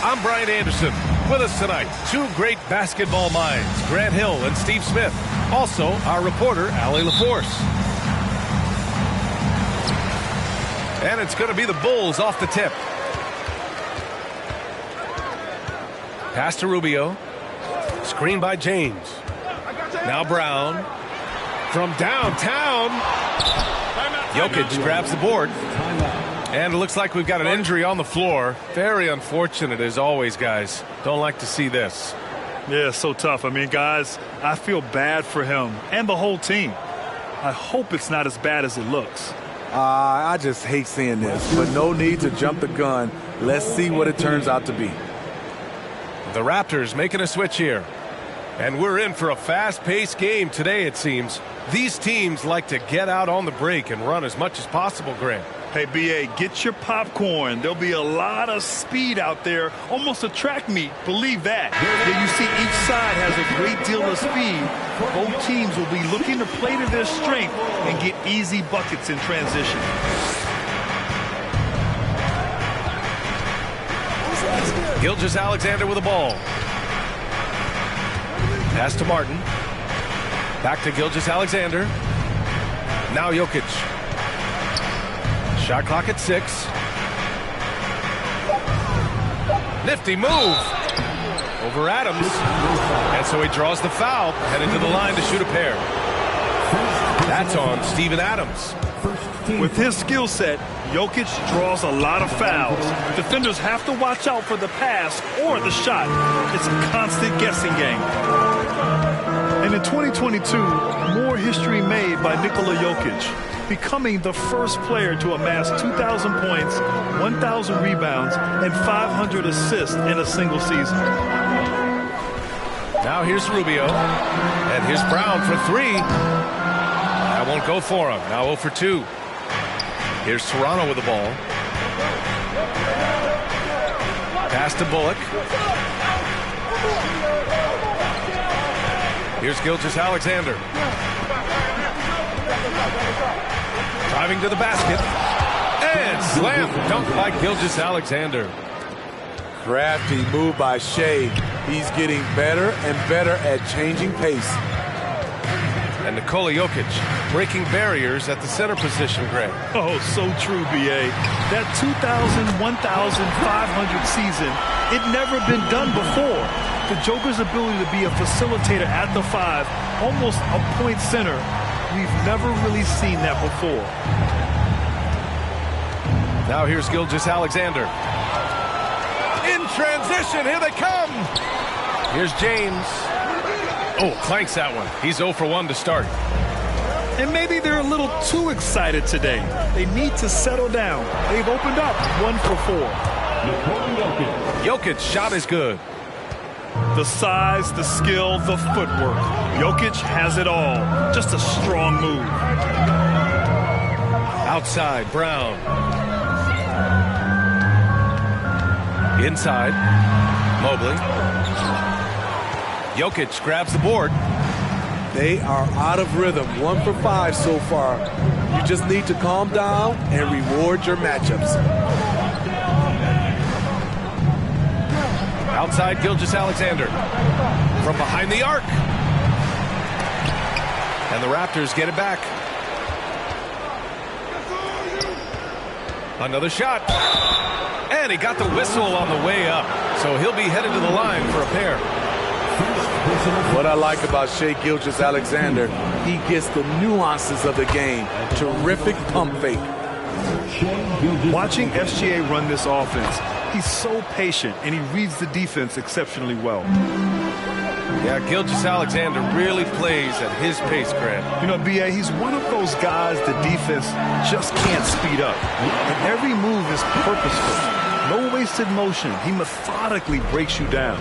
I'm Brian Anderson. With us tonight, two great basketball minds, Grant Hill and Steve Smith. Also, our reporter, Allie LaForce. And it's going to be the Bulls off the tip. Pass to Rubio. Screen by James. Now Brown. From downtown. Jokic grabs the board. And it looks like we've got an injury on the floor. Very unfortunate as always, guys. Don't like to see this. Yeah, so tough. I mean, guys, I feel bad for him and the whole team. I hope it's not as bad as it looks. I just hate seeing this, but no need to jump the gun. Let's see what it turns out to be. The Raptors making a switch here. And we're in for a fast-paced game today, it seems. These teams like to get out on the break and run as much as possible, Grant. Hey, B.A., get your popcorn. There'll be a lot of speed out there, almost a track meet. Believe that. Yeah, you see each side has a great deal of speed. Both teams will be looking to play to their strength and get easy buckets in transition. Gilgeous-Alexander with the ball. Pass to Martin. Back to Gilgeous-Alexander. Now Jokic. Shot clock at 6. Nifty move. Over Adams. And so he draws the foul. Heading to the line to shoot a pair. That's on Steven Adams. With his skill set, Jokic draws a lot of fouls. Defenders have to watch out for the pass or the shot. It's a constant guessing game. And in 2022, more history made by Nikola Jokic, becoming the first player to amass 2,000 points, 1,000 rebounds, and 500 assists in a single season. Now here's Rubio. And here's Brown for 3. That won't go for him. Now 0 for 2. Here's Toronto with the ball. Pass to Bullock. Here's Gilgeous-Alexander. Driving to the basket. And slam dunk by Gilgeous-Alexander. Crafty move by Shea. He's getting better and better at changing pace. And Nikola Jokic breaking barriers at the center position, Greg. Oh, so true, B.A. That 2,000, 1,500 season, it never been done before. The Joker's ability to be a facilitator at the 5, almost a point center, we've never really seen that before. Now here's Gilgeous-Alexander. In transition, here they come. Here's James. Oh, clanks that one. He's 0 for 1 to start. And maybe they're a little too excited today. They need to settle down. They've opened up 1 for 4. Jokic shot is good. The size, the skill, the footwork. Jokic has it all. Just a strong move. Outside, Brown. Inside, Mobley. Jokic grabs the board. They are out of rhythm. 1 for 5 so far. You just need to calm down and reward your matchups. Outside, Gilgeous-Alexander. From behind the arc. And the Raptors get it back. Another shot. And he got the whistle on the way up. So he'll be headed to the line for a pair. What I like about Shai Gilgeous-Alexander, he gets the nuances of the game. Terrific pump fake. Watching SGA run this offense, he's so patient and he reads the defense exceptionally well. Yeah, Gilgeous-Alexander really plays at his pace, Grant. You know, B.A., he's one of those guys the defense just can't speed up. And every move is purposeful. No wasted motion. He methodically breaks you down.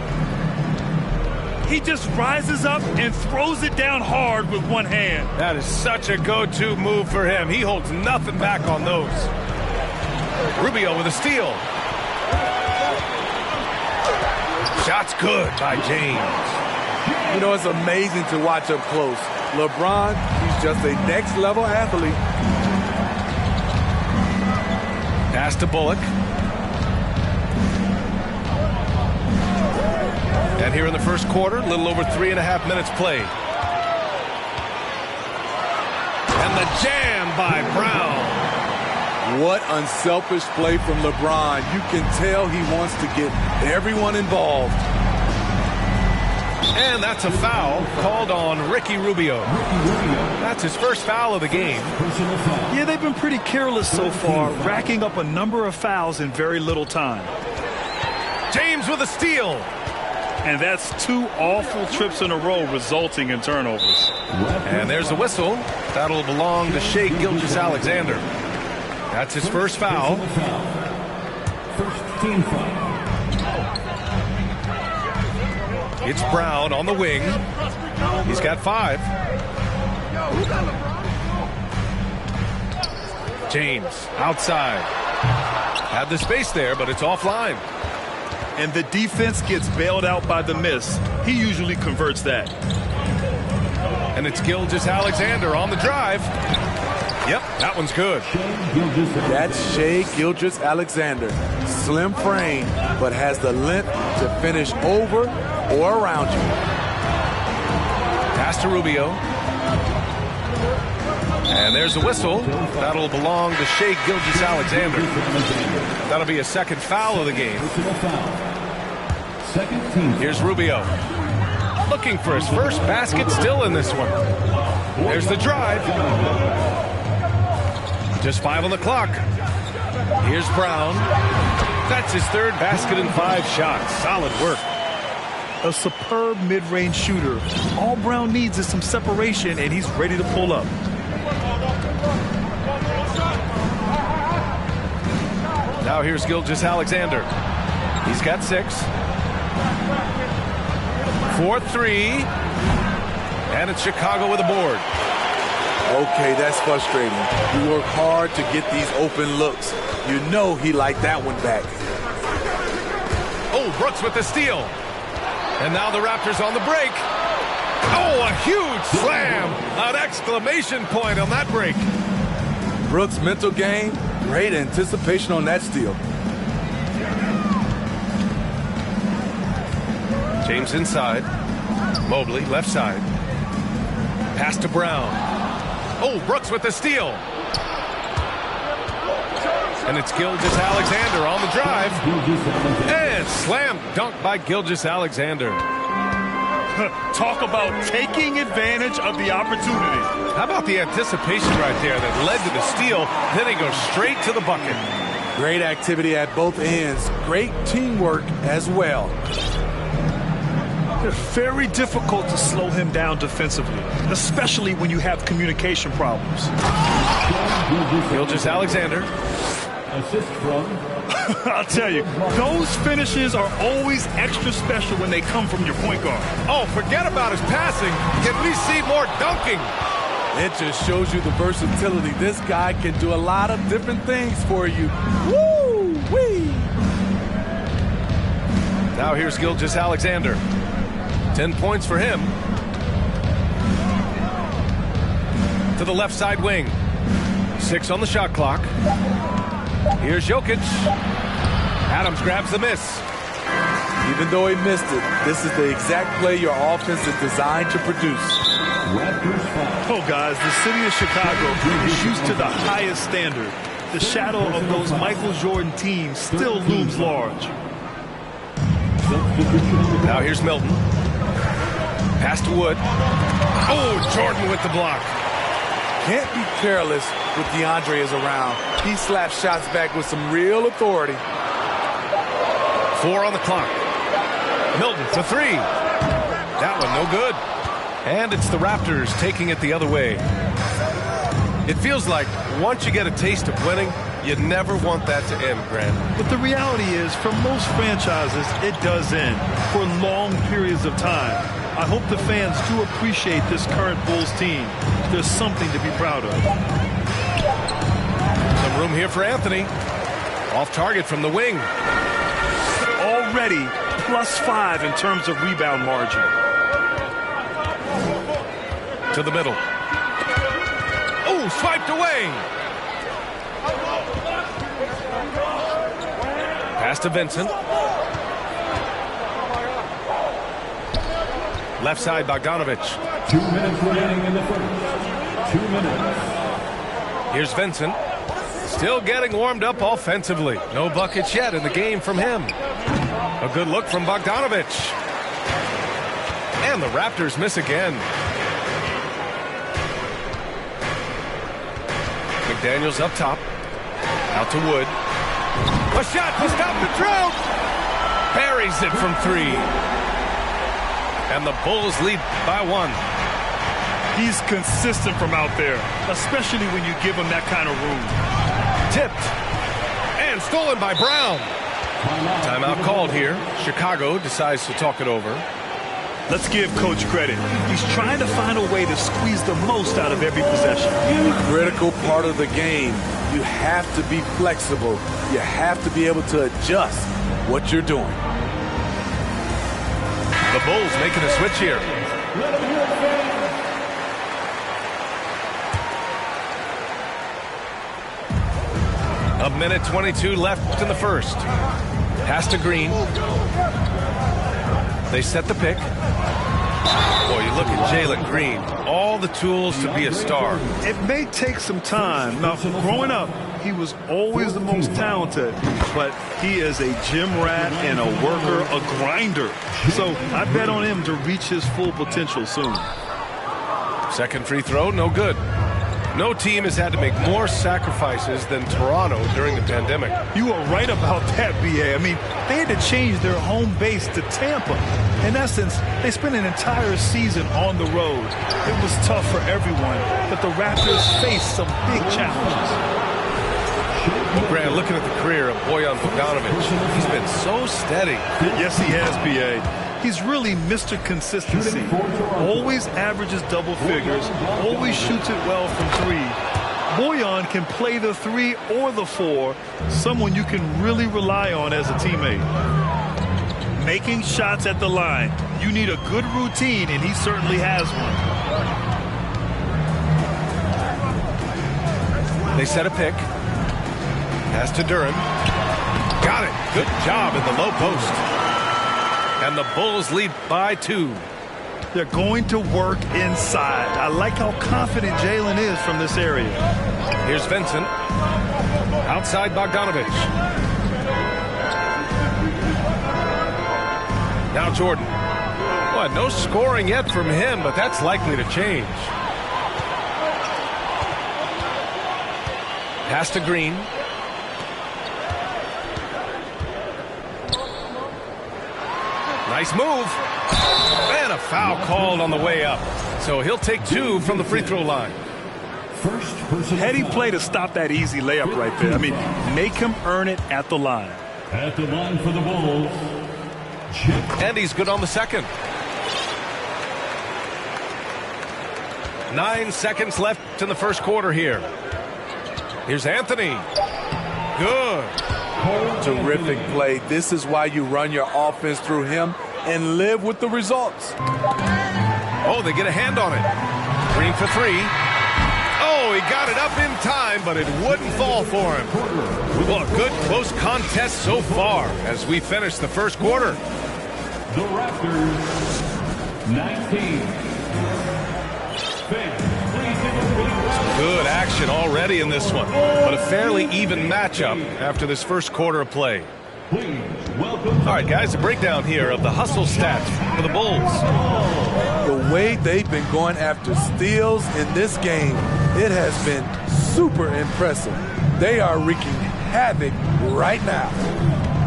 He just rises up and throws it down hard with one hand. That is such a go-to move for him. He holds nothing back on those. Rubio with a steal. Shot's good by James. You know, it's amazing to watch up close. LeBron, he's just a next-level athlete. Pass to Bullock. And here in the first quarter, a little over 3.5 minutes played. And the jam by Brown. What unselfish play from LeBron. You can tell he wants to get everyone involved. And that's a foul called on Ricky Rubio. That's his first foul of the game. Yeah, they've been pretty careless so far, racking up a number of fouls in very little time. James with a steal. And that's 2 awful trips in a row resulting in turnovers. And there's a whistle. That'll belong to Shai Gilgeous-Alexander. That's his first foul. First team foul. It's Brown on the wing. He's got 5. James outside. Had the space there, but it's offline. And the defense gets bailed out by the miss. He usually converts that. And it's Gilgeous-Alexander on the drive. Yep, that one's good. That's Shai Gilgeous-Alexander. Slim frame, but has the length to finish over or around you. Pass to Rubio. And there's a whistle. That'll belong to Shai Gilgeous-Alexander. That'll be a second foul of the game. Here's Rubio. Looking for his first basket, still in this one. There's the drive. Just 5 on the clock. Here's Brown. That's his third basket in 5 shots. Solid work. A superb mid-range shooter. All Brown needs is some separation, and he's ready to pull up. Now here's Gilgeous-Alexander. He's got 6. 4-3. And it's Chicago with a board. Okay, that's frustrating. You work hard to get these open looks. You know he liked that one back. Oh, Brooks with the steal. And now the Raptors on the break. Oh, a huge slam. An exclamation point on that break. Brooks' mental game, great anticipation on that steal. James inside. Mobley, left side. Pass to Brown. Oh, Brooks with the steal. And it's Gilgeous-Alexander on the drive. And slam dunk by Gilgeous-Alexander. Talk about taking advantage of the opportunity. How about the anticipation right there that led to the steal? Then he goes straight to the bucket. Great activity at both ends. Great teamwork as well. It's very difficult to slow him down defensively, especially when you have communication problems. Gilgeous-Alexander. Assist from. I'll tell you, those finishes are always extra special when they come from your point guard. Oh, forget about his passing. Can we see more dunking? It just shows you the versatility. This guy can do a lot of different things for you. Woo-wee! Now here's Gilgeous-Alexander. 10 points for him. To the left side wing. 6 on the shot clock. Here's Jokic. Adams grabs the miss. Even though he missed it, this is the exact play your offense is designed to produce. Oh, guys, the city of Chicago is used to the highest standard. The shadow of those Michael Jordan teams still looms large. Now here's Milton. Pass to Wood. Oh, Jordan with the block. Can't be careless with DeAndre is around. He slaps shots back with some real authority. 4 on the clock. Milton to 3. That one no good. And it's the Raptors taking it the other way. It feels like once you get a taste of winning, you never want that to end, Grant. But the reality is, for most franchises, it does end for long periods of time. I hope the fans do appreciate this current Bulls team. There's something to be proud of. Some room here for Anthony. Off target from the wing. Already +5 in terms of rebound margin. To the middle. Oh, swiped away. Pass to Vincent. Left side, Bogdanovic. 2 minutes remaining in the first. 2 minutes. Here's Vincent. Still getting warmed up offensively. No buckets yet in the game from him. A good look from Bogdanovic. And the Raptors miss again. McDaniels up top. Out to Wood. A shot to stop the drought. Buries it from 3. And the Bulls lead by 1. He's consistent from out there, especially when you give him that kind of room. Tipped. And stolen by Brown. Timeout called here. Chicago decides to talk it over. Let's give Coach credit. He's trying to find a way to squeeze the most out of every possession. Critical part of the game. You have to be flexible. You have to be able to adjust what you're doing. The Bulls making a switch here. A minute 22 left in the first. Pass to Green. They set the pick. Boy, you look at Jalen Green. All the tools to be a star. It may take some time. Now, growing up, he was always the most talented, but he is a gym rat and a worker, a grinder. So I bet on him to reach his full potential soon. Second free throw, no good. No team has had to make more sacrifices than Toronto during the pandemic. You are right about that, B.A. I mean, they had to change their home base to Tampa. In essence, they spent an entire season on the road. It was tough for everyone, but the Raptors faced some big challenges. Grant, looking at the career of Bojan Bogdanovic, he's been so steady. Yes, he has, B.A. He's really Mr. Consistency. Always averages double figures. Always shoots it well from 3. Bojan can play the 3 or the 4. Someone you can really rely on as a teammate. Making shots at the line. You need a good routine, and he certainly has one. They set a pick. Pass to Duren. Got it. Good job in the low post. And the Bulls lead by 2. They're going to work inside. I like how confident Jalen is from this area. Here's Vincent. Outside Bogdanovic. Now Jordan. Well, no scoring yet from him, but that's likely to change. Pass to Green. Nice move. And a foul called on the way up. So he'll take 2 from the free throw line. Heady play to stop that easy layup right there. I mean, make him earn it at the line. At the line for the Bulls. And he's good on the second. 9 seconds left in the first quarter here. Here's Anthony. Good. Terrific play. This is why you run your offense through him and live with the results. Oh, they get a hand on it. Green for 3. Oh, he got it up in time, but it wouldn't fall for him. Well, a good close contest so far as we finish the first quarter. The Raptors, 19. Good action already in this one, but a fairly even matchup after this first quarter of play. All right, guys, a breakdown here of the hustle stats for the Bulls. The way they've been going after steals in this game, it has been super impressive. They are wreaking havoc right now.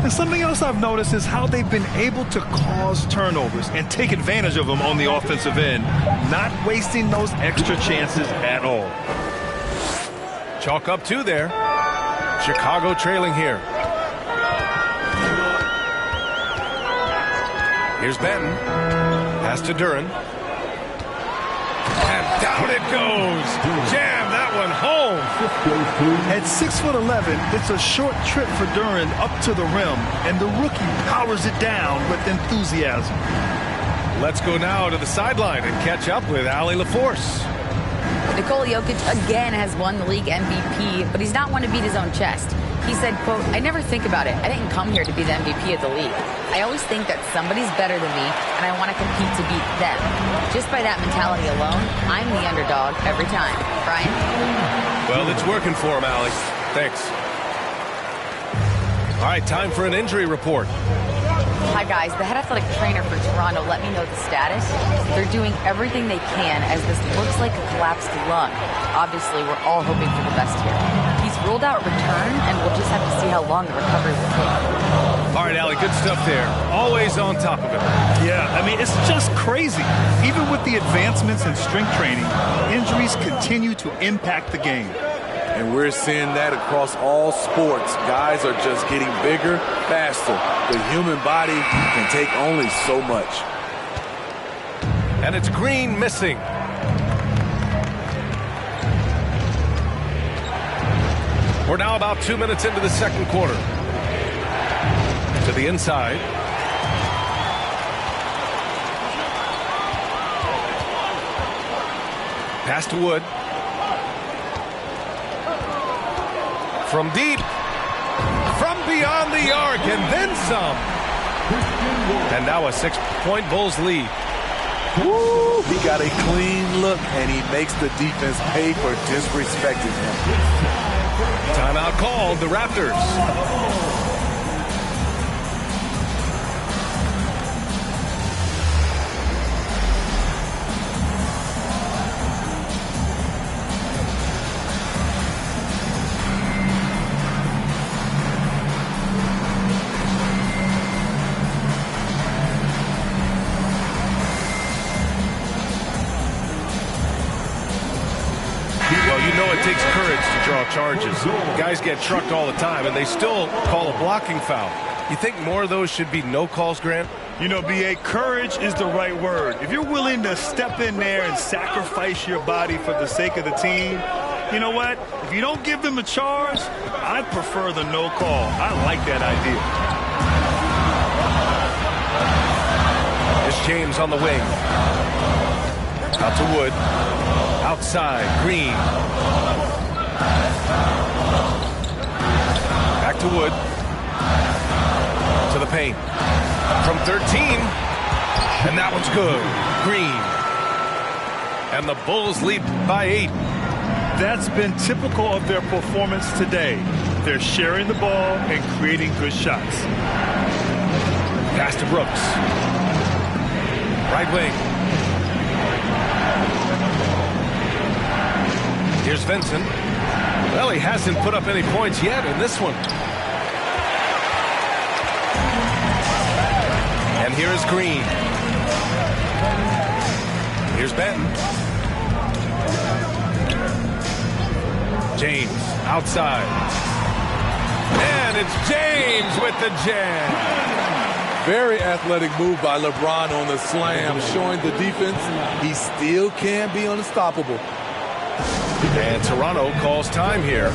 And something else I've noticed is how they've been able to cause turnovers and take advantage of them on the offensive end, not wasting those extra chances at all. Chalk up 2 there. Chicago trailing here. Here's Benton. Pass to Duren. And down it goes. Jam that one home. At 6'11", it's a short trip for Duren up to the rim, and the rookie powers it down with enthusiasm. Let's go now to the sideline and catch up with Allie LaForce. Nikola Jokic again has won the league MVP, but he's not one to beat his own chest. He said, quote, "I never think about it. I didn't come here to be the MVP of the league. I always think that somebody's better than me, and I want to compete to beat them. Just by that mentality alone, I'm the underdog every time." Brian? Well, it's working for him, Allie. Thanks. All right, time for an injury report. Hi, guys. The head athletic trainer for Toronto let me know the status. They're doing everything they can as this looks like a collapsed lung. Obviously, we're all hoping for the best here. He's ruled out return, and we'll just have to see how long the recovery will take. All right, Allie, good stuff there. Always on top of it. Yeah, I mean, it's just crazy. Even with the advancements in strength training, injuries continue to impact the game. And we're seeing that across all sports. Guys are just getting bigger, faster. The human body can take only so much. And it's Green missing. We're now about 2 minutes into the second quarter. To the inside. Pass to Wood. From deep. From beyond the arc, and then some. And now a 6-point Bulls lead. Woo! He got a clean look, and he makes the defense pay for disrespecting him. Timeout called, the Raptors. It takes courage to draw charges. Guys get trucked all the time, and they still call a blocking foul. You think more of those should be no calls, Grant? You know, B.A., courage is the right word. If you're willing to step in there and sacrifice your body for the sake of the team, you know what? If you don't give them a charge, I prefer the no call. I like that idea. Here's James on the wing. Out to Wood. Outside, Green. Back to Wood. To the paint. From 13. And that one's good. Green. And the Bulls lead by 8. That's been typical of their performance today. They're sharing the ball and creating good shots. Pass to Brooks. Right wing. Here's Vincent. Well, he hasn't put up any points yet in this one. And here is Green. Here's Benton. James outside. And it's James with the jam. Very athletic move by LeBron on the slam, showing the defense he still can be unstoppable. And Toronto calls time here.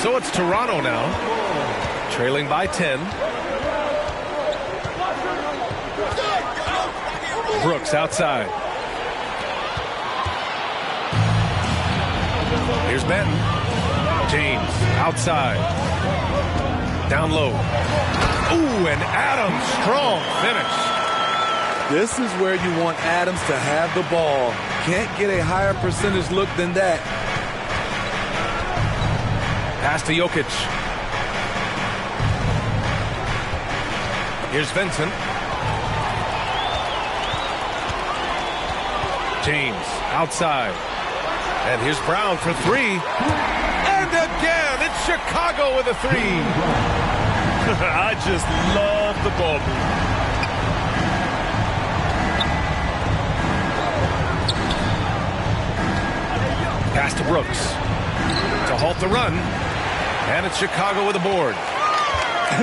So it's Toronto now, trailing by 10. Brooks outside. Here's Benton. James outside. Down low. Ooh, and Adams, strong finish. This is where you want Adams to have the ball. Can't get a higher percentage look than that. Pass to Jokic. Here's Vincent. James outside. And here's Brown for 3. And again, it's Chicago with a 3. I just love the ball move. Pass to Brooks. To halt the run. And it's Chicago with a board.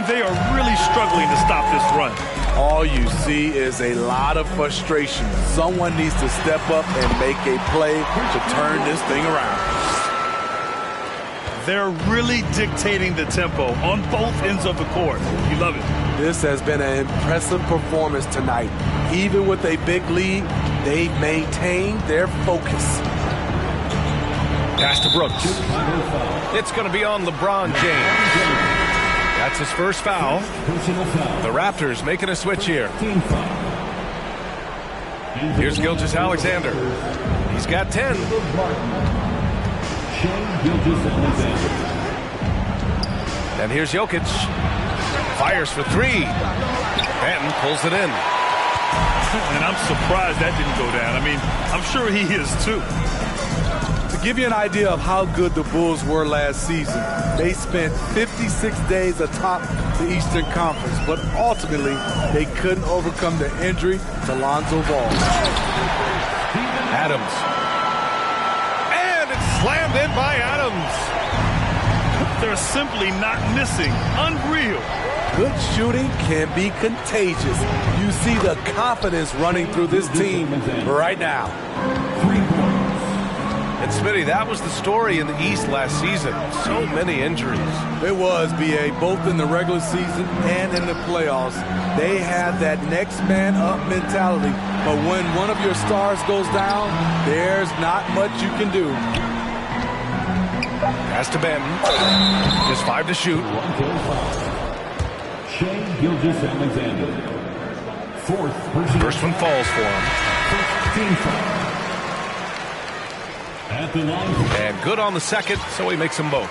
They are really struggling to stop this run. All you see is a lot of frustration. Someone needs to step up and make a play to turn this thing around. They're really dictating the tempo on both ends of the court. You love it. This has been an impressive performance tonight. Even with a big lead, they've maintained their focus. Pass to Brooks. It's going to be on LeBron James. That's his first foul. The Raptors making a switch here. Here's Gilgeous-Alexander. He's got 10. And here's Jokic. Fires for three. Benton pulls it in. And I'm surprised that didn't go down. I mean, I'm sure he is too. To give you an idea of how good the Bulls were last season, they spent 56 days atop the Eastern Conference, but ultimately they couldn't overcome the injury to Lonzo Ball. Adams. And it's slammed in by Adams. They're simply not missing. Unreal. Good shooting can be contagious. You see the confidence running through this team right now. And Smitty, that was the story in the East last season. So many injuries. It was, B.A., both in the regular season and in the playoffs. They have that next man up mentality. But when one of your stars goes down, there's not much you can do. Pass to Benton. Just 5 to shoot. Gilgeous-Alexander. First one falls for him. And good on the second, so he makes them both.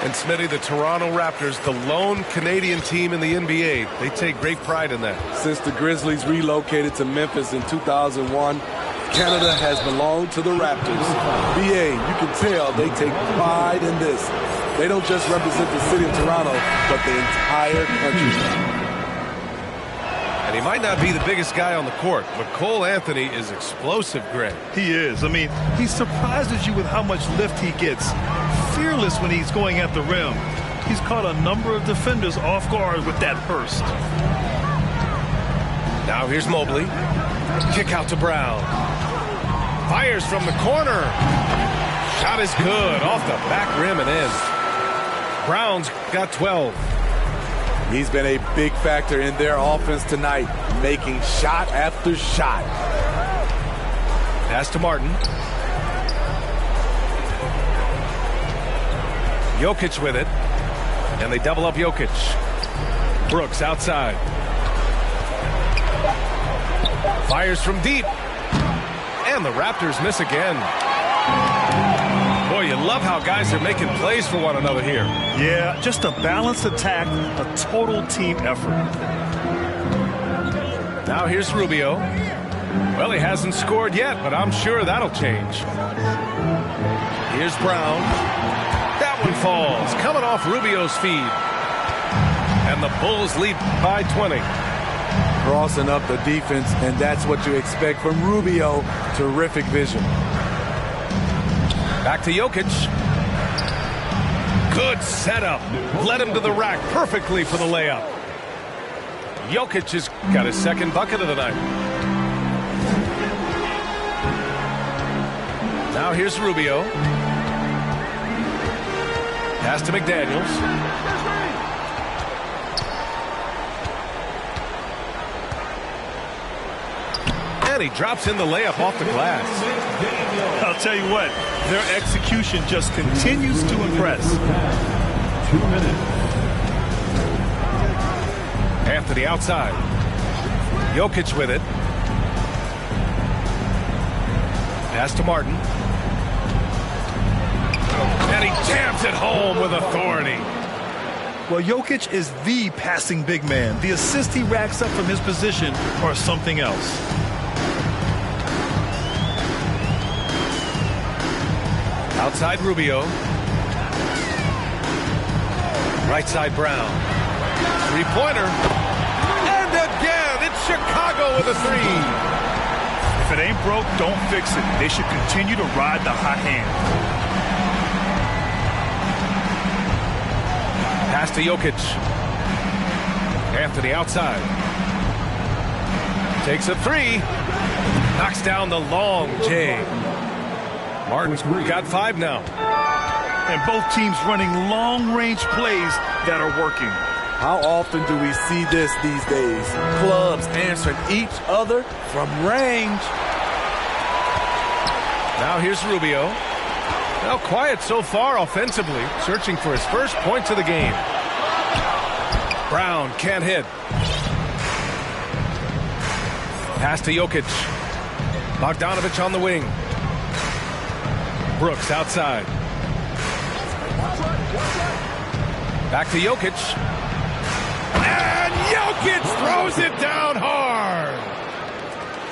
And Smitty, the Toronto Raptors, the lone Canadian team in the NBA, they take great pride in that. Since the Grizzlies relocated to Memphis in 2001, Canada has belonged to the Raptors. BA, you can tell they take pride in this. They don't just represent the city of Toronto, but the entire country. And he might not be the biggest guy on the court, but Cole Anthony is explosive, Greg. He is. I mean, he surprises you with how much lift he gets. Fearless when he's going at the rim. He's caught a number of defenders off guard with that burst. Now here's Mobley. Kick out to Brown. Fires from the corner. Shot is good. Off the back rim and in. Brown's got 12. He's been a big factor in their offense tonight, making shot after shot. Pass to Martin. Jokic with it. And they double up Jokic. Brooks outside. Fires from deep. And the Raptors miss again. Boy, you love how guys are making plays for one another here. Yeah, just a balanced attack, a total team effort. Now here's Rubio. Well, he hasn't scored yet, but I'm sure that'll change. Here's Brown. That one falls, coming off Rubio's feed. And the Bulls lead by 20. Crossing up the defense, and that's what you expect from Rubio. Terrific vision. Back to Jokic. Good setup. Led him to the rack perfectly for the layup. Jokic has got his second bucket of the night. Now here's Rubio. Pass to McDaniels. And he drops in the layup off the glass. I'll tell you what, their execution just continues to impress. 2 minutes. Anthony outside. Jokic with it. Pass to Martin. And he jams it home with authority. Well, Jokic is the passing big man. The assist he racks up from his position or something else. Outside Rubio. Right side Brown. Three-pointer. And again, it's Chicago with a three. If it ain't broke, don't fix it. They should continue to ride the hot hand. Pass to Jokic. Anthony outside. Takes a three. Knocks down the long J. Martin's got 5 now. and both teams running long-range plays that are working. How often do we see this these days? Clubs answering each other from range. Now here's Rubio. Now quiet so far offensively, searching for his first points of the game. Brown can't hit. Pass to Jokic. Bogdanovic on the wing. Brooks outside. Back to Jokic. And Jokic throws it down hard.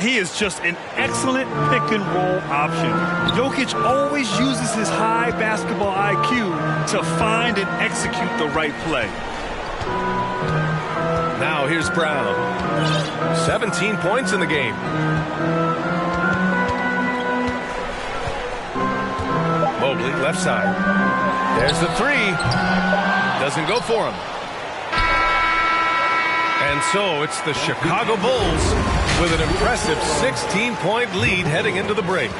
He is just an excellent pick-and-roll option. Jokic always uses his high basketball IQ to find and execute the right play. Now here's Brown. 17 points in the game. Mobley, left side. There's the three. Doesn't go for him. And so it's the Chicago Bulls with an impressive 16-point lead heading into the break.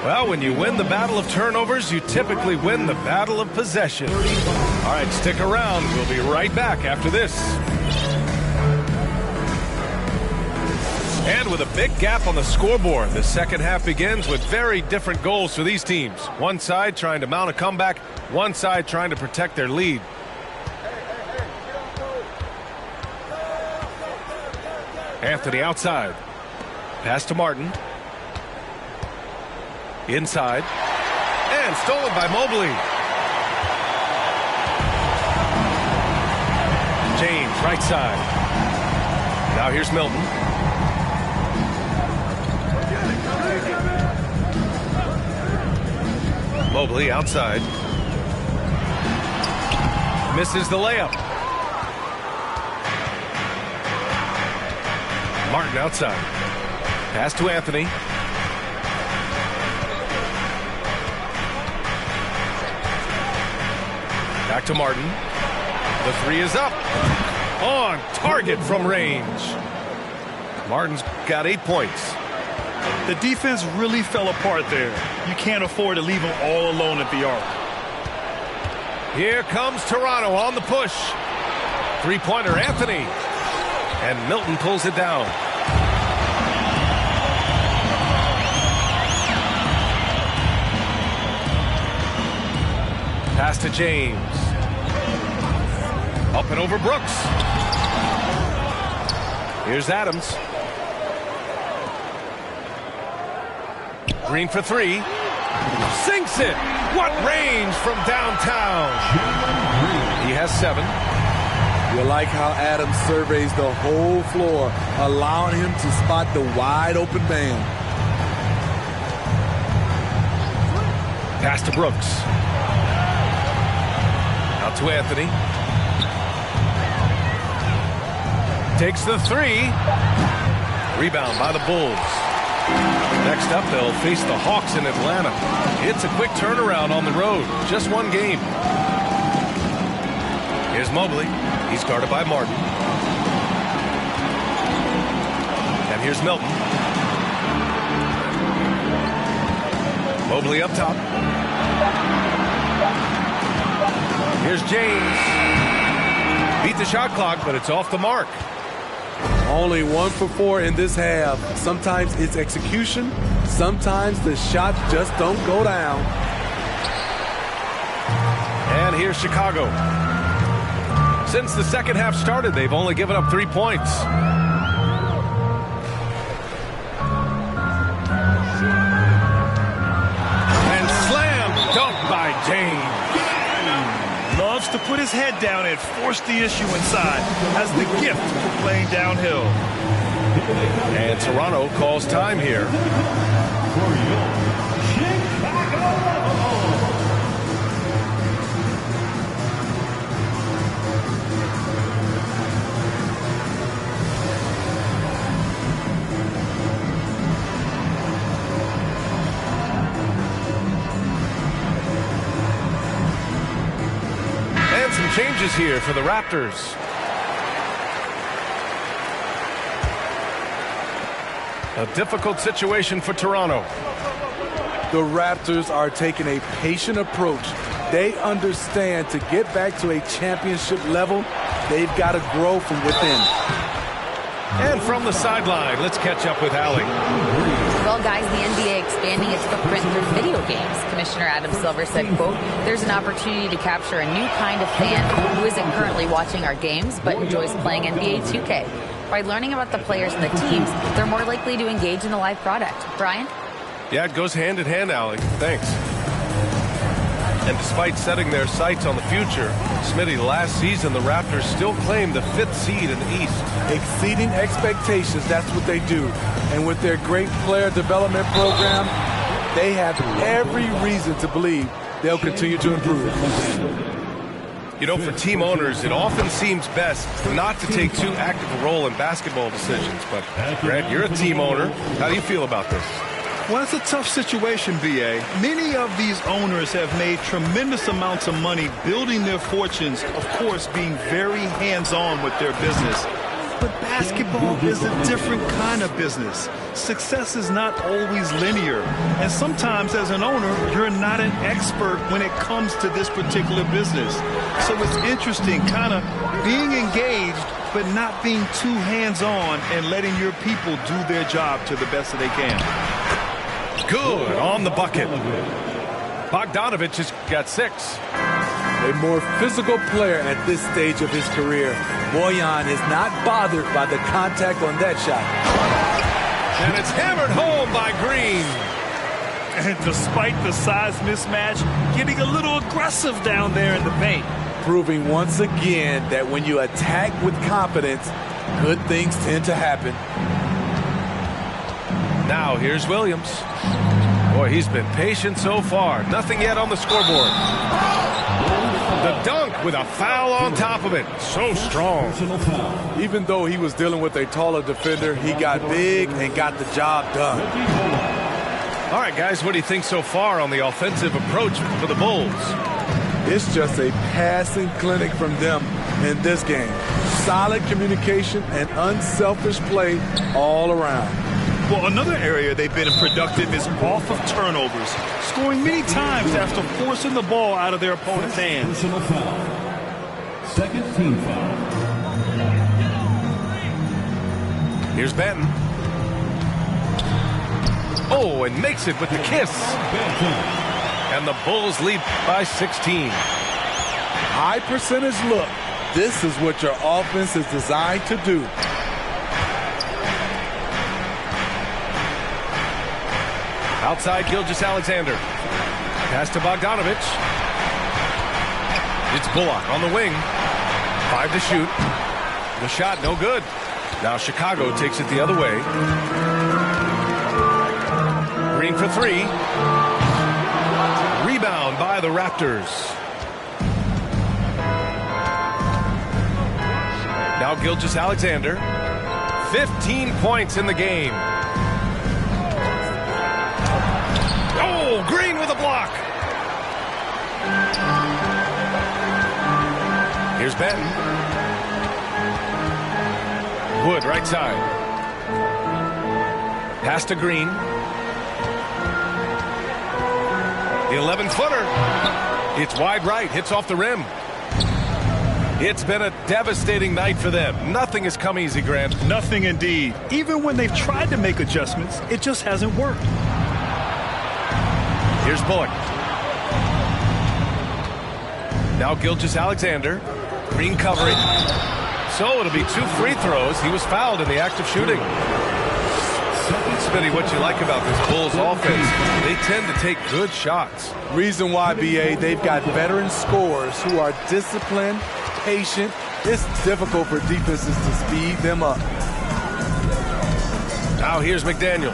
Well, when you win the battle of turnovers, you typically win the battle of possession. All right, stick around. We'll be right back after this. And with a big gap on the scoreboard, the second half begins with very different goals for these teams. One side trying to mount a comeback, one side trying to protect their lead. Anthony outside. Pass to Martin. Inside. And stolen by Mobley. James, right side. Now here's Milton. Mobley outside. Misses the layup. Martin outside. Pass to Anthony. Back to Martin. The three is up. On target from range. Martin's got 8 points. The defense really fell apart there. You can't afford to leave them all alone at the arc. Here comes Toronto on the push. Three-pointer Anthony. And Milton pulls it down. Pass to James. Up and over Brooks. Here's Adams. Green for three. Sinks it. What range from downtown. He has 7. You like how Adams surveys the whole floor, allowing him to spot the wide open man. Pass to Brooks. Out to Anthony. Takes the three. Rebound by the Bulls. Next up, they'll face the Hawks in Atlanta. It's a quick turnaround on the road. Just one game. Here's Mobley. He's guarded by Martin. And here's Milton. Mobley up top. Here's James. Beat the shot clock, but it's off the mark. Only 1 for 4 in this half. Sometimes it's execution. Sometimes the shots just don't go down. And here's Chicago. Since the second half started, they've only given up 3 points. And slam dunk by James. Loves to put his head down and force the issue inside. Has the gift of playing downhill. And Toronto calls time here. Some changes here for the Raptors. A difficult situation for Toronto. The Raptors are taking a patient approach. They understand to get back to a championship level, they've got to grow from within. And from the sideline, let's catch up with Allie. Well, guys, the NBA expanding its footprint through video games. Commissioner Adam Silver said, quote, "There's an opportunity to capture a new kind of fan who isn't currently watching our games but enjoys playing NBA 2K. By learning about the players and the teams, they're more likely to engage in the live product." Brian? Yeah, it goes hand in hand, Allie. Thanks. And despite setting their sights on the future, Smitty, last season the Raptors still claimed the 5th seed in the East. Exceeding expectations, that's what they do. And with their great player development program, they have every reason to believe they'll continue to improve. You know, for team owners, it often seems best not to take too active a role in basketball decisions. But, Grant, you're a team owner. How do you feel about this? Well, it's a tough situation, B.A. Many of these owners have made tremendous amounts of money building their fortunes, of course, being very hands-on with their business. But basketball is a different kind of business. Success is not always linear. And sometimes, as an owner, you're not an expert when it comes to this particular business. So it's interesting, kind of being engaged, but not being too hands-on and letting your people do their job to the best that they can. Good on the bucket. Bogdanovich has got 6. A more physical player at this stage of his career. Bojan is not bothered by the contact on that shot. And it's hammered home by Green. And despite the size mismatch, getting a little aggressive down there in the paint. Proving once again that when you attack with confidence, good things tend to happen. Now here's Williams. Boy, he's been patient so far. Nothing yet on the scoreboard. The dunk with a foul on top of it. So strong. Even though he was dealing with a taller defender, he got big and got the job done. All right, guys, what do you think so far on the offensive approach for the Bulls? It's just a passing clinic from them in this game. Solid communication and unselfish play all around. Well, another area they've been productive is off of turnovers, scoring many times after forcing the ball out of their opponent's hands. Personal foul. Second team foul. Here's Benton. Oh, and makes it with the kiss. And the Bulls lead by 16. High percentage look. This is what your offense is designed to do. Outside Gilgeous-Alexander. Pass to Bogdanovich. It's Bullock on the wing. 5 to shoot. The shot no good. Now Chicago takes it the other way. Green for 3. Rebound by the Raptors. Now Gilgeous-Alexander. 15 points in the game. Oh, Green with a block. Here's Benton. Wood, right side. Pass to Green. The 11-footer. It's wide right. Hits off the rim. It's been a devastating night for them. Nothing has come easy, Grant. Nothing indeed. Even when they've tried to make adjustments, it just hasn't worked. Here's Bullock. Now Gilgeous-Alexander. Green covering. So it'll be 2 free throws. He was fouled in the act of shooting. Smitty, what you like about this Bulls offense, they tend to take good shots. Reason why, B.A., they've got veteran scorers who are disciplined, patient. It's difficult for defenses to speed them up. Now here's McDaniels.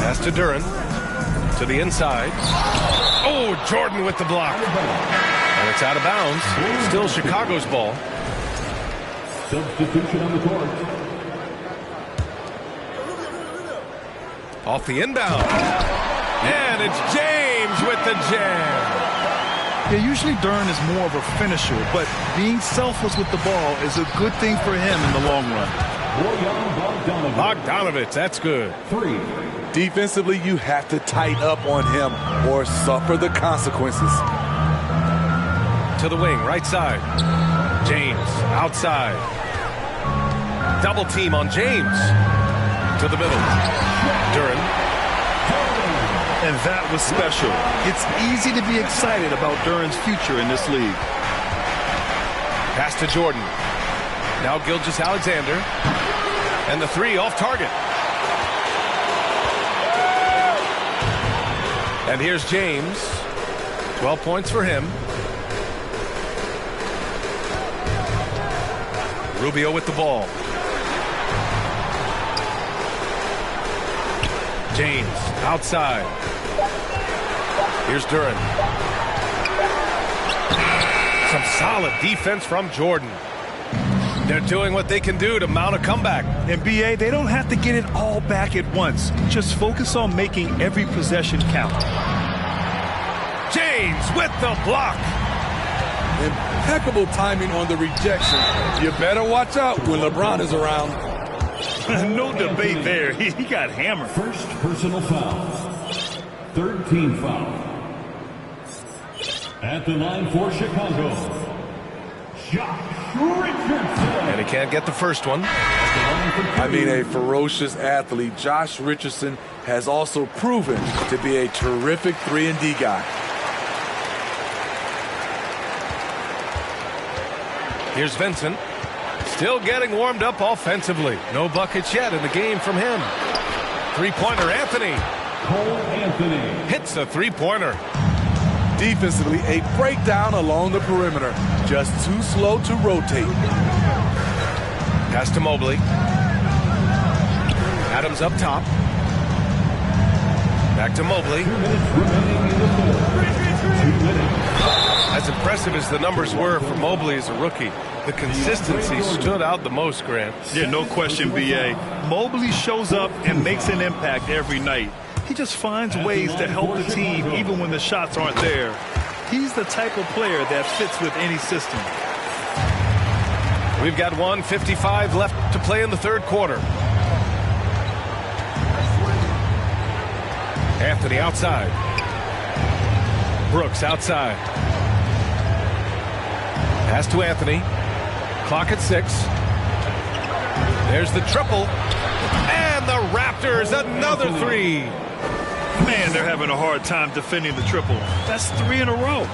Pass to Duran. To the inside. Oh, Jordan with the block. And it's out of bounds. Still Chicago's ball. Substitution on the court. Off the inbound. And it's James with the jam. Yeah, usually Duran is more of a finisher, but being selfless with the ball is a good thing for him in the long run. Bogdanovich, that's good. 3. Defensively, you have to tighten up on him or suffer the consequences. To the wing, right side. James, outside. Double team on James. To the middle. Duren. And that was special. It's easy to be excited about Duren's future in this league. Pass to Jordan. Now Gilgeous-Alexander. And the three off target. And here's James. 12 points for him. Rubio with the ball. James outside. Here's Duren. Some solid defense from Jordan. They're doing what they can do to mount a comeback. And BA, they don't have to get it all back at once. Just focus on making every possession count. James with the block. Impeccable timing on the rejection. You better watch out when LeBron is around. No debate there. He got hammered. First personal foul. Third team foul. At the line for Chicago, Josh Richardson. And he can't get the first one. I mean, a ferocious athlete. Josh Richardson has also proven to be a terrific 3-and-D guy. Here's Vincent. Still getting warmed up offensively. No buckets yet in the game from him. Three-pointer, Anthony. Cole Anthony. Hits a three-pointer. Defensively, a breakdown along the perimeter. Just too slow to rotate. Pass to Mobley. Adams up top. Back to Mobley. 2 minutes remaining in the fourth. 2 minutes. As impressive as the numbers were for Mobley as a rookie, the consistency stood out the most, Grant. Yeah, no question, BA. Mobley shows up and makes an impact every night. He just finds ways to help the team even when the shots aren't there. He's the type of player that fits with any system. We've got 1:55 left to play in the third quarter. Anthony outside. Brooks outside. Pass to Anthony. Clock at 6. There's the triple. And the Raptors, another three. Man, they're having a hard time defending the triple. That's 3 in a row.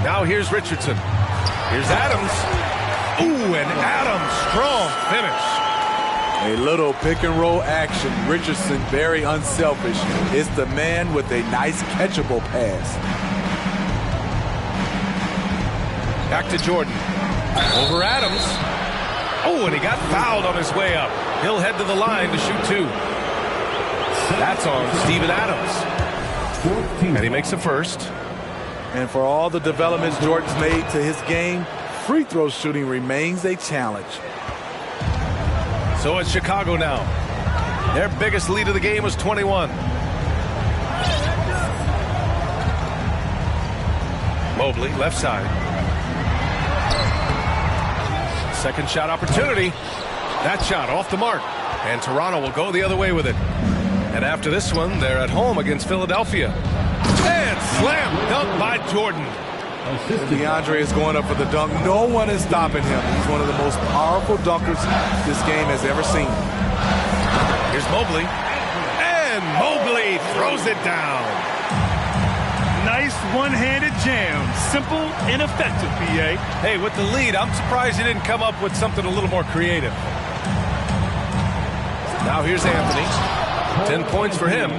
Now here's Richardson. Here's Adams. Ooh, and Adams, strong finish. A little pick-and-roll action. Richardson, very unselfish. It's the man with a nice catchable pass. Back to Jordan. Over Adams. Oh, and he got fouled on his way up. He'll head to the line to shoot 2. That's on Steven Adams. And he makes the first. And for all the developments Jordan's made to his game, free throw shooting remains a challenge. So it's Chicago now. Their biggest lead of the game was 21. Mobley, left side. Second shot opportunity. That shot off the mark. And Toronto will go the other way with it. And after this one, they're at home against Philadelphia. And slam dunk by Jordan. DeAndre is going up for the dunk. No one is stopping him. He's one of the most powerful dunkers this game has ever seen. Here's Mobley. And Mobley throws it down. Nice one-handed jam. Simple and effective, BA. Hey, with the lead, I'm surprised he didn't come up with something a little more creative. Now here's Anthony. 10 points for him.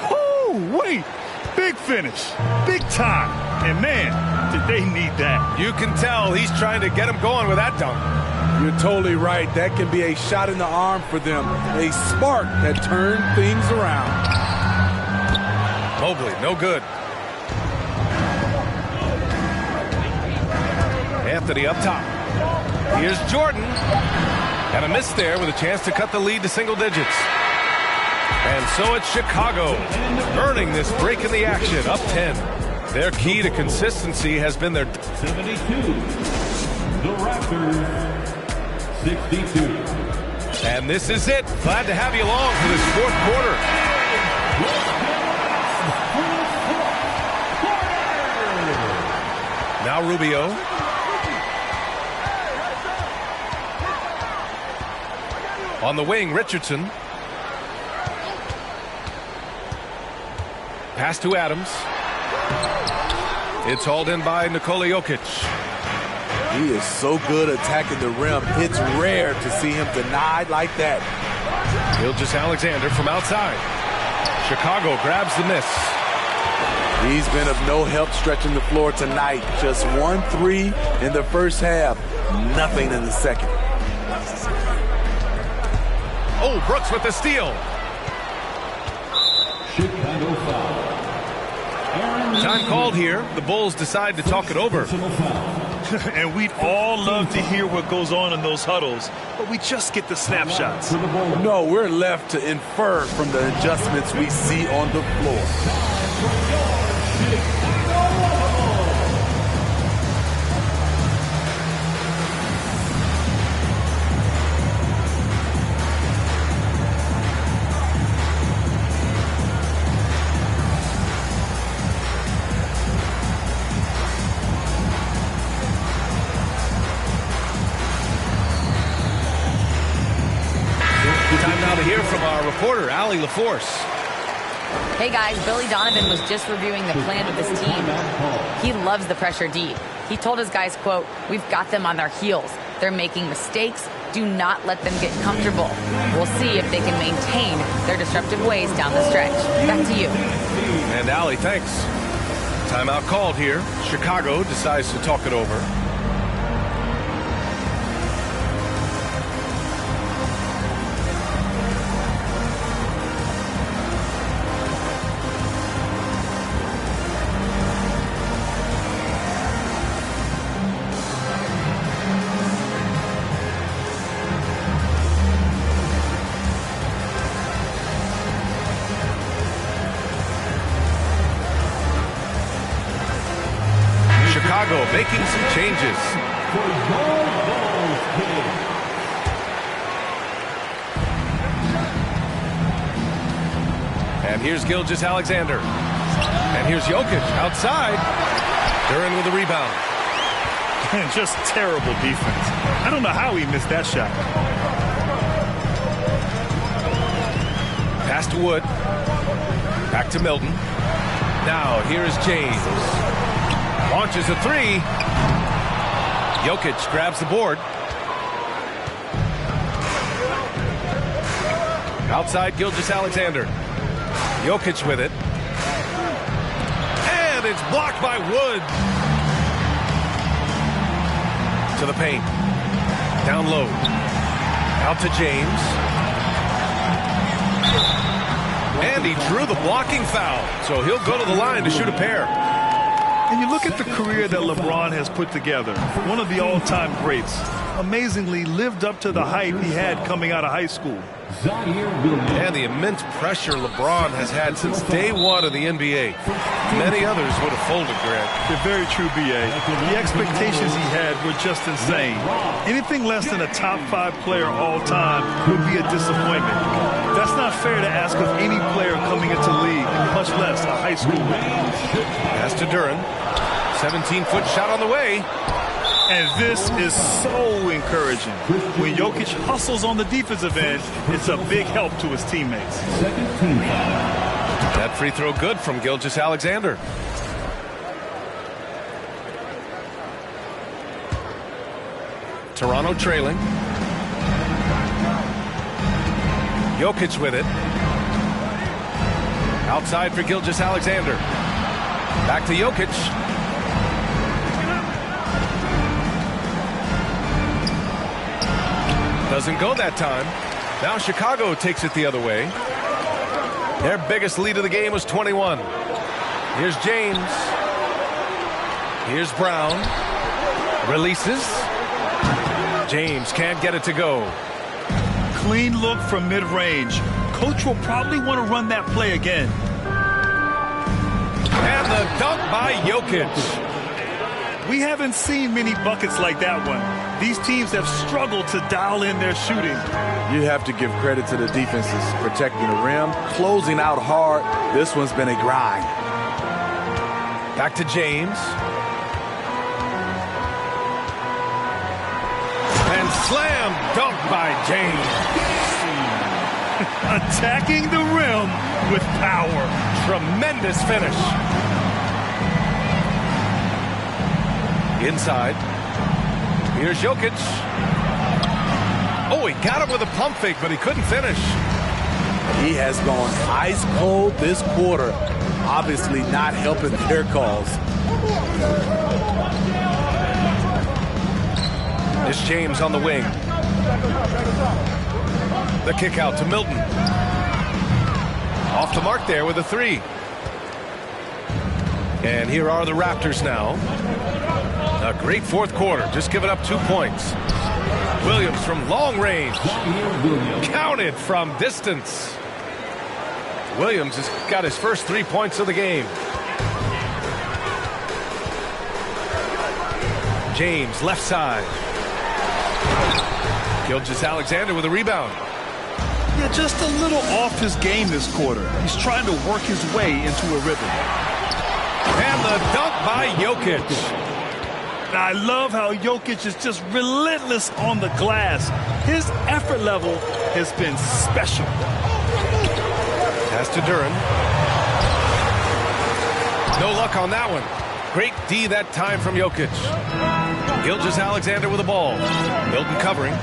Woo, wait. Big finish. Big time. And man, did they need that. You can tell he's trying to get him going with that dunk. You're totally right. That can be a shot in the arm for them. A spark that turned things around. Mobley, no good. Anthony up top. Here's Jordan. And a miss there with a chance to cut the lead to single digits. And so it's Chicago earning this break in the action, up 10. Their key to consistency has been their... 72. the Raptors, 62. And this is it. Glad to have you along for this fourth quarter. Now Rubio. On the wing, Richardson. Pass to Adams. It's hauled in by Nikola Jokic. He is so good attacking the rim. It's rare to see him denied like that. Gilgeous-Alexander from outside. Chicago grabs the miss. He's been of no help stretching the floor tonight. Just 1-3 in the first half. Nothing in the second. Oh, Brooks with the steal. Chicago foul. Time called here. The Bulls decide to talk it over. And we'd all love to hear what goes on in those huddles, but we just get the snapshots. No, we're left to infer from the adjustments we see on the floor. Time now to hear from our reporter, Allie LaForce. Hey guys, Billy Donovan was just reviewing the plan of this team. He loves the pressure deep. He told his guys, quote, "We've got them on their heels. They're making mistakes. Do not let them get comfortable. We'll see if they can maintain their disruptive ways down the stretch." Back to you. And Allie, thanks. Timeout called here. Chicago decides to talk it over. Chicago making some changes. And here's Gilgeous-Alexander. And here's Jokic outside. Duran with the rebound. Just terrible defense. I don't know how he missed that shot. Pass to Wood. Back to Milton. Now here's James. Launches a three. Jokic grabs the board. Outside Gilgeous-Alexander. Jokic with it. And it's blocked by Wood. To the paint. Down low. Out to James. And he drew the blocking foul. So he'll go to the line to shoot a pair. And you look at the career that LeBron has put together, one of the all-time greats. Amazingly lived up to the hype he had coming out of high school. And the immense pressure LeBron has had since day one of the NBA. Many others would have folded, Grant. They're very true, B.A. The expectations he had were just insane. Anything less than a top 5 player all time would be a disappointment. That's not fair to ask of any player coming into league, much less a high school rookie. Pass to Duran. 17-foot shot on the way. And this is so encouraging. When Jokic hustles on the defensive end, it's a big help to his teammates. That free throw good from Gilgeous-Alexander. Toronto trailing. Jokic with it. Outside for Gilgeous-Alexander. Back to Jokic. Doesn't go that time. Now Chicago takes it the other way. Their biggest lead of the game was 21. Here's James. Here's Brown. Releases. James can't get it to go. Clean look from mid-range. Coach will probably want to run that play again. And the dunk by Jokic. We haven't seen many buckets like that one. These teams have struggled to dial in their shooting. You have to give credit to the defenses, protecting the rim, closing out hard. This one's been a grind. Back to James. And slam dunk by James. Attacking the rim with power. Tremendous finish. Inside. Here's Jokic. Oh, he got it with a pump fake, but he couldn't finish. He has gone ice cold this quarter. Obviously not helping their cause. It's James on the wing. The kick out to Milton. Off the mark there with a three. And here are the Raptors now. A great fourth quarter. Just giving up 2 points. Williams from long range. Counted from distance. Williams has got his first 3 points of the game. James, left side. Gilgeous-Alexander with a rebound. Yeah, just a little off his game this quarter. He's trying to work his way into a rhythm. And the dunk by Jokic. I love how Jokic is just relentless on the glass. His effort level has been special. Pass to Duran. No luck on that one. Great D that time from Jokic. Gilgeous-Alexander with the ball. Milton covering.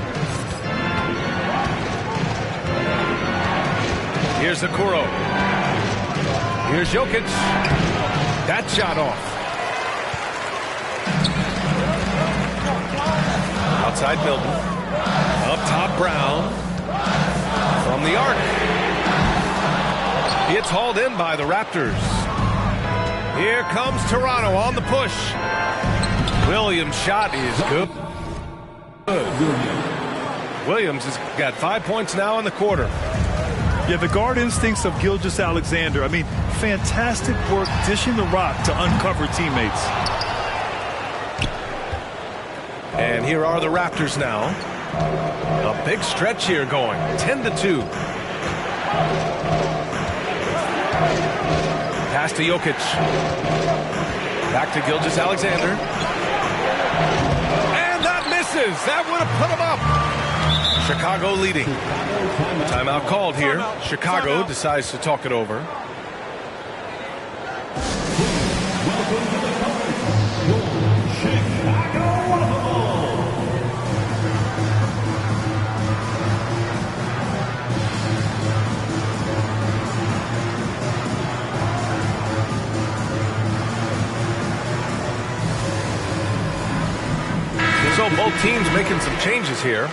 Here's Okoro. Here's Jokic. That shot off. Outside Milton. Up top Brown. From the arc. It's hauled in by the Raptors. Here comes Toronto on the push. Williams' shot is good. Williams has got 5 points now in the quarter. Yeah, the guard instincts of Gilgeous-Alexander. I mean, fantastic work dishing the rock to uncover teammates. And here are the Raptors now. A big stretch here going. 10-2. Pass to Jokic. Back to Gilgeous-Alexander. And that misses. That would have put him up. Chicago leading. Timeout called here. Chicago decides to talk it over. So both teams making some changes here.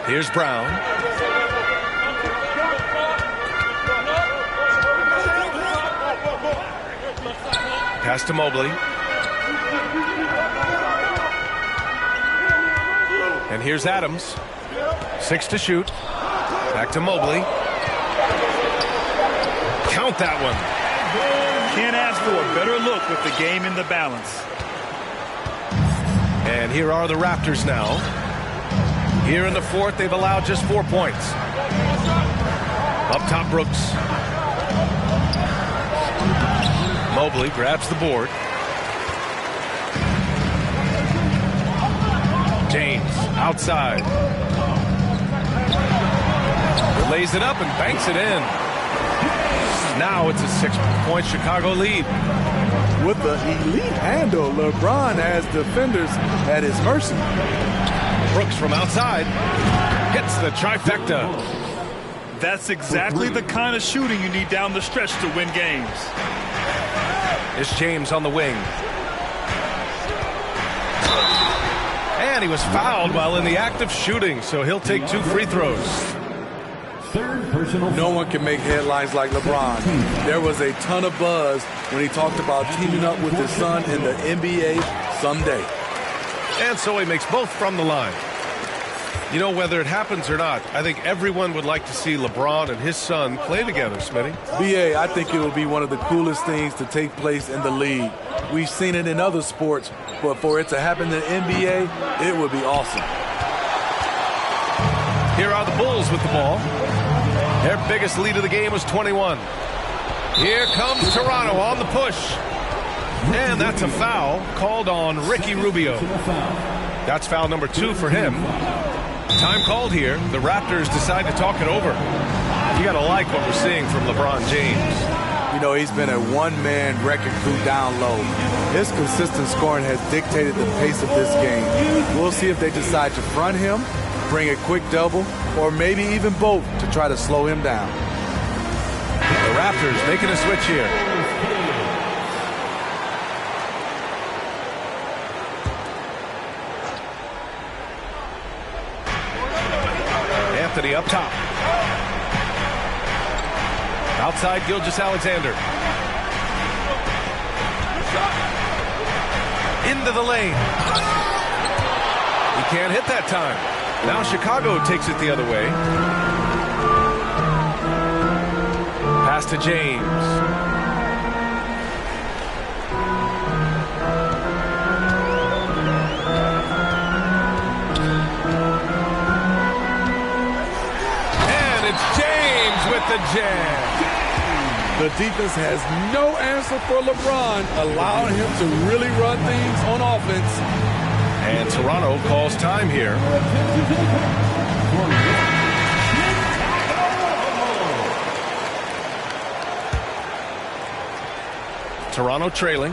Here's Brown. Pass to Mobley. And here's Adams. 6 to shoot. Back to Mobley. Count that one. Can't ask for a better look with the game in the balance. And here are the Raptors now. Here in the fourth, they've allowed just 4 points. Up top, Brooks. Mobley grabs the board. James outside. Lays it up and banks it in. Now it's a 6-point Chicago lead. With the elite handle, LeBron has defenders at his mercy. Brooks from outside hits the trifecta. That's exactly the kind of shooting you need down the stretch to win games. It's James on the wing. And he was fouled while in the act of shooting, so he'll take 2 free throws. No one can make headlines like LeBron. There was a ton of buzz when he talked about teaming up with his son in the NBA someday. And so he makes both from the line. You know, whether it happens or not, I think everyone would like to see LeBron and his son play together, Smitty. BA, I think it will be one of the coolest things to take place in the league. We've seen it in other sports, but for it to happen in the NBA, it would be awesome. Here are the Bulls with the ball. Their biggest lead of the game was 21. Here comes Toronto on the push. And that's a foul called on Ricky Rubio. That's foul number 2 for him. Time called here. The Raptors decide to talk it over. You got to like what we're seeing from LeBron James. You know, he's been a one-man wrecking crew down low. His consistent scoring has dictated the pace of this game. We'll see if they decide to front him, bring a quick double, or maybe even both to try to slow him down. The Raptors making a switch here. Anthony up top. Outside Gilgeous-Alexander. Into the lane. He can't hit that time. Now Chicago takes it the other way. Pass to James. And it's James with the jam. The defense has no answer for LeBron, allowing him to really run things on offense. And Toronto calls time here. Toronto trailing.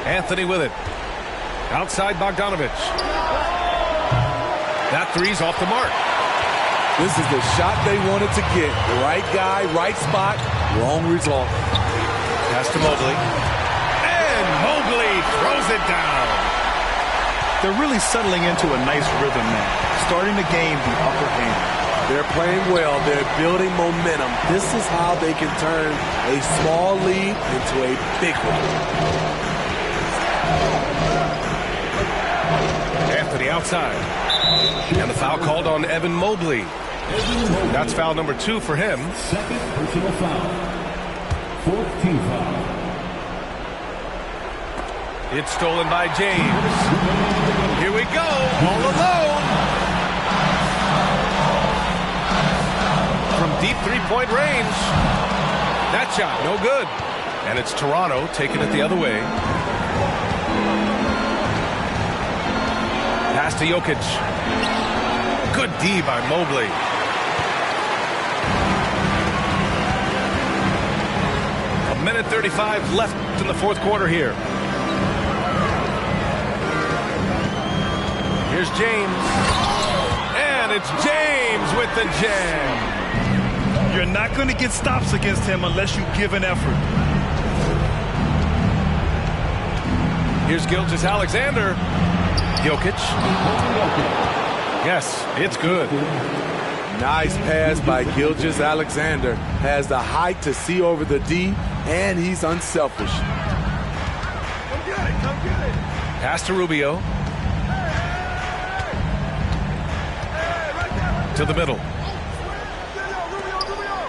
Anthony with it. Outside Bogdanovich. That three's off the mark. This is the shot they wanted to get. Right guy, right spot, wrong result. Pass to Mobley. And Mobley throws it down. They're really settling into a nice rhythm now, starting to gain the upper hand. They're playing well. They're building momentum. This is how they can turn a small lead into a big one. Anthony outside. And the foul called on Evan Mobley. That's foul number 2 for him. Second personal foul. 4th team foul. It's stolen by James. Here we go. All alone. From deep three-point range. That shot, no good. And it's Toronto taking it the other way. Pass to Jokic. Good D by Mobley. A minute 35 left in the 4th quarter here. Here's James. And it's James with the jam. You're not going to get stops against him unless you give an effort. Here's Gilgeous-Alexander. Jokic. Yes, it's good. Nice pass by Gilgeous-Alexander. Has the height to see over the D, and he's unselfish. Come get it, come get it. Pass to Rubio. To the middle.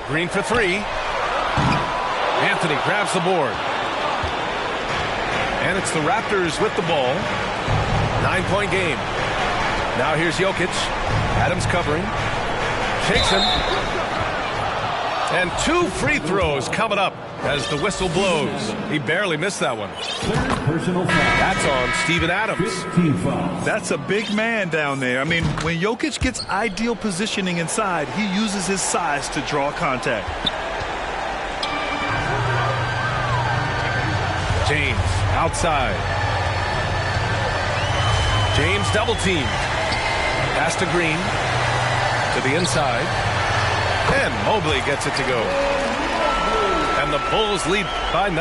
Green for 3. Anthony grabs the board. And it's the Raptors with the ball. 9-point game. Now here's Jokic. Adams covering. Takes him. And 2 free throws coming up as the whistle blows. He barely missed that one. Third personal foul. That's on Steven Adams. 15 foul. That's a big man down there. I mean, when Jokic gets ideal positioning inside, he uses his size to draw contact. James outside. James double teamed. Pass to Green. To the inside. And Mobley gets it to go. And the Bulls lead by 9.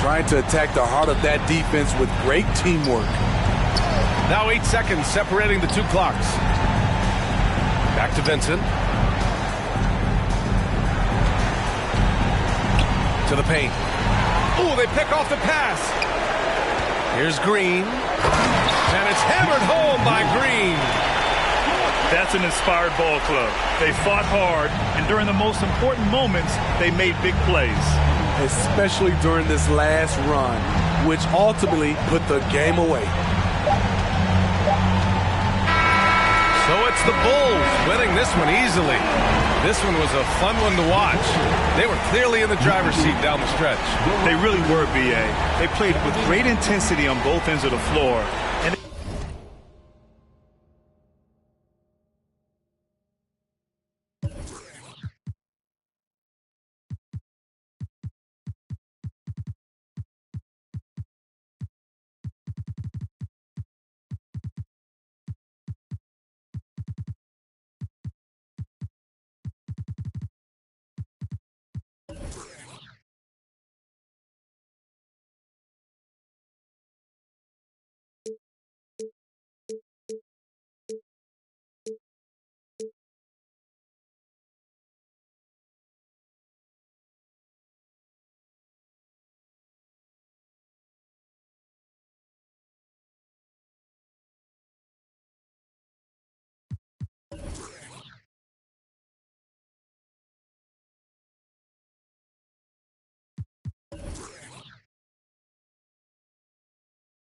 Trying to attack the heart of that defense with great teamwork. Now 8 seconds separating the 2 clocks. Back to Vincent. To the paint. Ooh, they pick off the pass. Here's Green. And it's hammered home by Green. That's an inspired ball club. They fought hard, and during the most important moments, they made big plays. Especially during this last run, which ultimately put the game away. So it's the Bulls winning this one easily. This one was a fun one to watch. They were clearly in the driver's seat down the stretch. They really were, B.A. They played with great intensity on both ends of the floor. And